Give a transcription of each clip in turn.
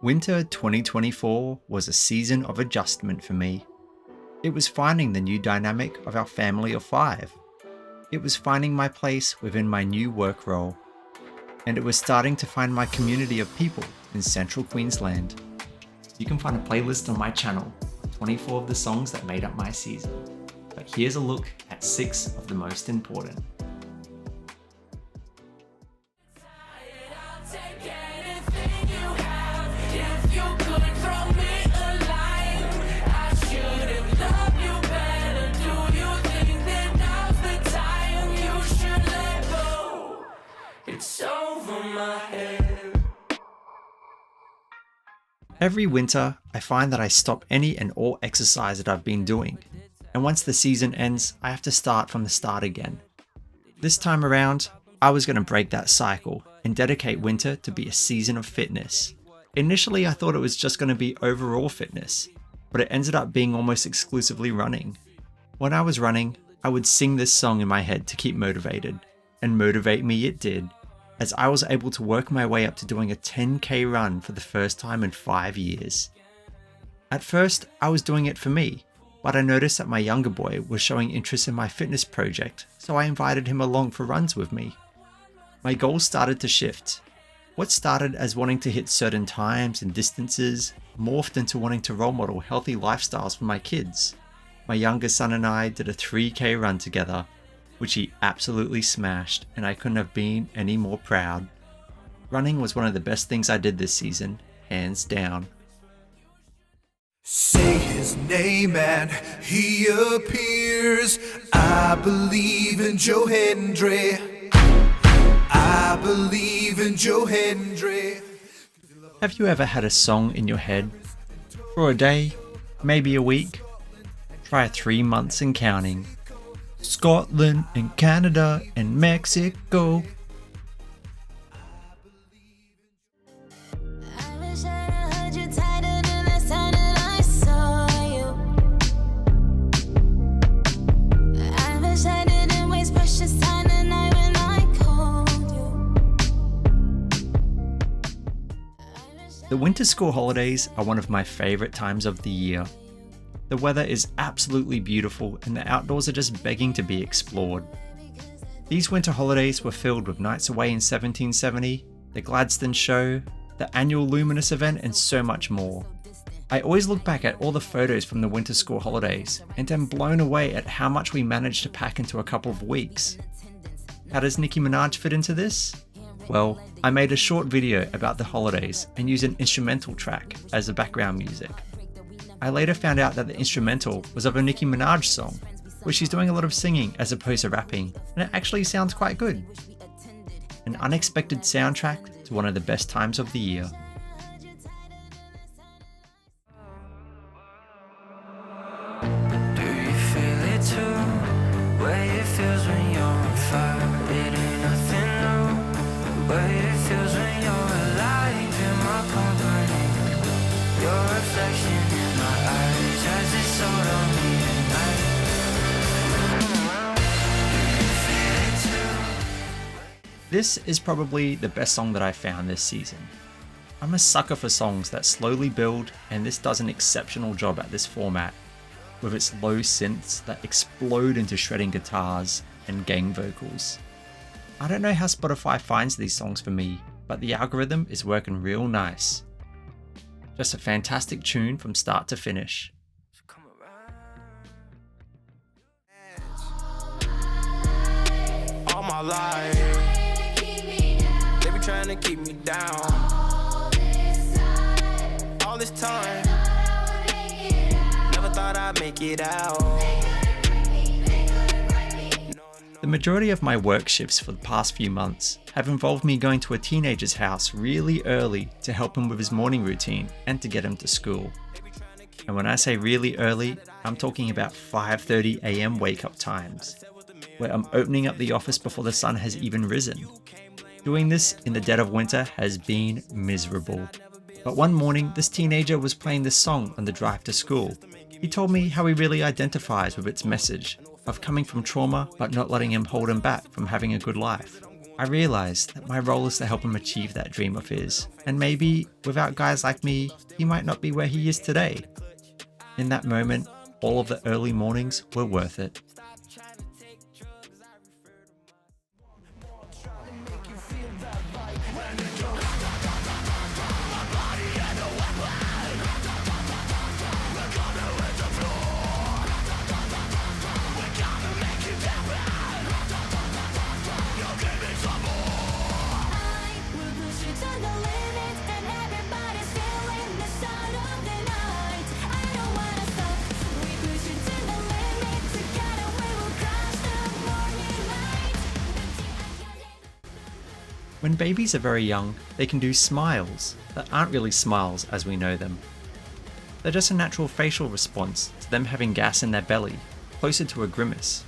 Winter 2024 was a season of adjustment for me. It was finding the new dynamic of our family of 5. It was finding my place within my new work role. And it was starting to find my community of people in central Queensland. You can find a playlist on my channel of 24 of the songs that made up my season. But here's a look at 6 of the most important. Every winter, I find that I stop any and all exercise that I've been doing, and once the season ends, I have to start from the start again. This time around, I was going to break that cycle and dedicate winter to be a season of fitness. Initially, I thought it was just going to be overall fitness, but it ended up being almost exclusively running. When I was running, I would sing this song in my head to keep motivated, and motivate me it did, as I was able to work my way up to doing a 10k run for the first time in 5 years. At first, I was doing it for me, but I noticed that my younger boy was showing interest in my fitness project, so I invited him along for runs with me. My goals started to shift. What started as wanting to hit certain times and distances morphed into wanting to role model healthy lifestyles for my kids. My younger son and I did a 3k run together, which he absolutely smashed, and I couldn't have been any more proud. Running was one of the best things I did this season, hands down. Say his name and he appears. I believe in Joe Hendry. I believe in Joe Hendry. Have you ever had a song in your head? For a day, maybe a week? Try 3 months and counting. Scotland and Canada and Mexico. The winter school holidays are one of my favourite times of the year. The weather is absolutely beautiful and the outdoors are just begging to be explored. These winter holidays were filled with nights away in 1770, the Gladstone show, the annual Luminous event and so much more. I always look back at all the photos from the winter school holidays and am blown away at how much we managed to pack into a couple of weeks. How does Nicki Minaj fit into this? Well, I made a short video about the holidays and used an instrumental track as the background music. I later found out that the instrumental was of a Nicki Minaj song, where she's doing a lot of singing as opposed to rapping, and it actually sounds quite good. An unexpected soundtrack to one of the best times of the year. Do you feel it too? Way it feels when you're on fire, it ain't nothing new. Way it feels when you're alive in my company, your reflection in my eyes as it sold on me tonight. Do you feel it too? This is probably the best song that I found this season. I'm a sucker for songs that slowly build, and this does an exceptional job at this format, with its low synths that explode into shredding guitars and gang vocals. I don't know how Spotify finds these songs for me, but the algorithm is working real nice. Just a fantastic tune from start to finish. All my life, they be trying to keep me down. All this time, never thought I'd make it out. The majority of my work shifts for the past few months have involved me going to a teenager's house really early to help him with his morning routine and to get him to school. And when I say really early, I'm talking about 5:30 AM wake up times, where I'm opening up the office before the sun has even risen. Doing this in the dead of winter has been miserable. But one morning, this teenager was playing this song on the drive to school. He told me how he really identifies with its message of coming from trauma but not letting him hold him back from having a good life. I realized that my role is to help him achieve that dream of his, and maybe without guys like me, he might not be where he is today. In that moment, all of the early mornings were worth it. When babies are very young, they can do smiles that aren't really smiles as we know them. They're just a natural facial response to them having gas in their belly, closer to a grimace.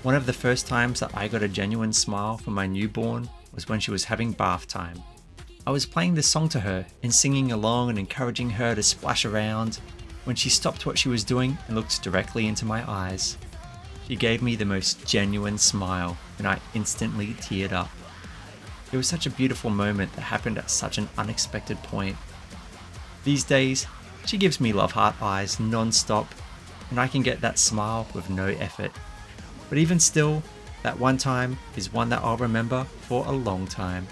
One of the first times that I got a genuine smile from my newborn was when she was having bath time. I was playing this song to her and singing along and encouraging her to splash around when she stopped what she was doing and looked directly into my eyes. She gave me the most genuine smile and I instantly teared up. It was such a beautiful moment that happened at such an unexpected point. These days, she gives me love heart eyes non-stop, and I can get that smile with no effort. But even still, that one time is one that I'll remember for a long time.